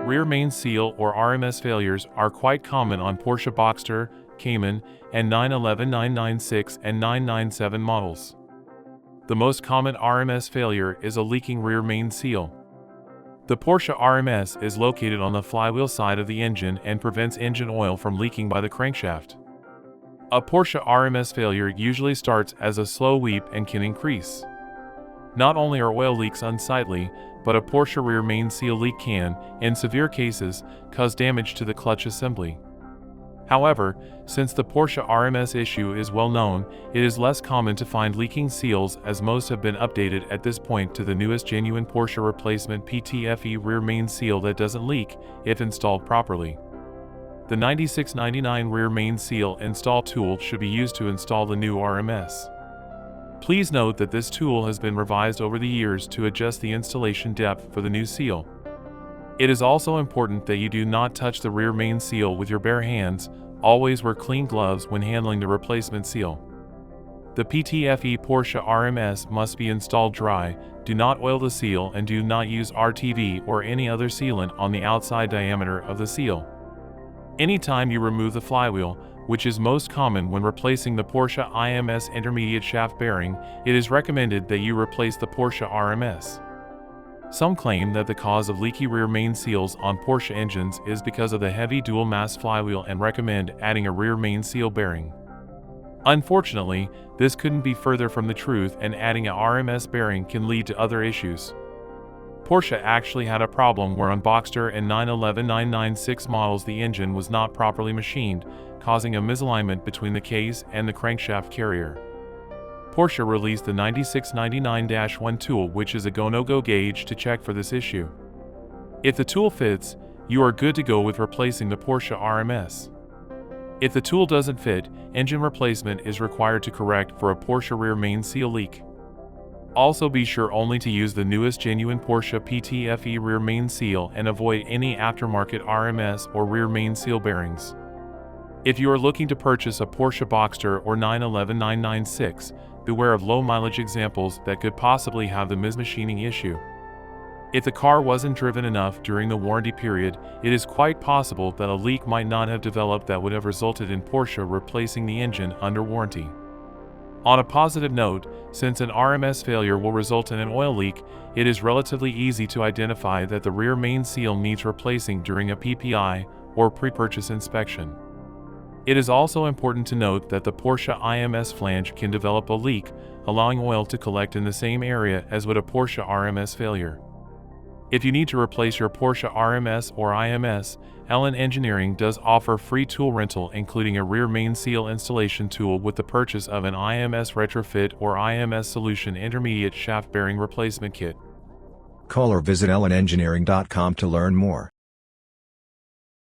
Rear main seal or RMS failures are quite common on Porsche Boxster, Cayman, and 911, 996, and 997 models. The most common RMS failure is a leaking rear main seal. The Porsche RMS is located on the flywheel side of the engine and prevents engine oil from leaking by the crankshaft. A Porsche RMS failure usually starts as a slow weep and can increase. Not only are oil leaks unsightly, but a Porsche rear main seal leak can, in severe cases, cause damage to the clutch assembly. However, since the Porsche RMS issue is well known, it is less common to find leaking seals as most have been updated at this point to the newest genuine Porsche replacement PTFE rear main seal that doesn't leak, if installed properly. The 9699 rear main seal install tool should be used to install the new RMS. Please note that this tool has been revised over the years to adjust the installation depth for the new seal. It is also important that you do not touch the rear main seal with your bare hands. Always wear clean gloves when handling the replacement seal. The PTFE Porsche RMS must be installed dry. Do not oil the seal and do not use RTV or any other sealant on the outside diameter of the seal. Anytime you remove the flywheel, which is most common when replacing the Porsche IMS intermediate shaft bearing, it is recommended that you replace the Porsche RMS. Some claim that the cause of leaky rear main seals on Porsche engines is because of the heavy dual-mass flywheel and recommend adding a rear main seal bearing. Unfortunately, this couldn't be further from the truth, and adding a RMS bearing can lead to other issues. Porsche actually had a problem where on Boxster and 911, 996 models the engine was not properly machined, causing a misalignment between the case and the crankshaft carrier. Porsche released the 9699-1 tool, which is a go-no-go gauge to check for this issue. If the tool fits, you are good to go with replacing the Porsche RMS. If the tool doesn't fit, engine replacement is required to correct for a Porsche rear main seal leak. Also be sure only to use the newest genuine Porsche PTFE rear main seal and avoid any aftermarket RMS or rear main seal bearings. If you are looking to purchase a Porsche Boxster or 911, 996, beware of low-mileage examples that could possibly have the mismachining issue. If the car wasn't driven enough during the warranty period, it is quite possible that a leak might not have developed that would have resulted in Porsche replacing the engine under warranty. On a positive note, since an RMS failure will result in an oil leak, it is relatively easy to identify that the rear main seal needs replacing during a PPI or pre-purchase inspection. It is also important to note that the Porsche IMS flange can develop a leak, allowing oil to collect in the same area as would a Porsche RMS failure. If you need to replace your Porsche RMS or IMS, LN Engineering does offer free tool rental, including a rear main seal installation tool with the purchase of an IMS retrofit or IMS solution intermediate shaft bearing replacement kit. Call or visit lnengineering.com to learn more.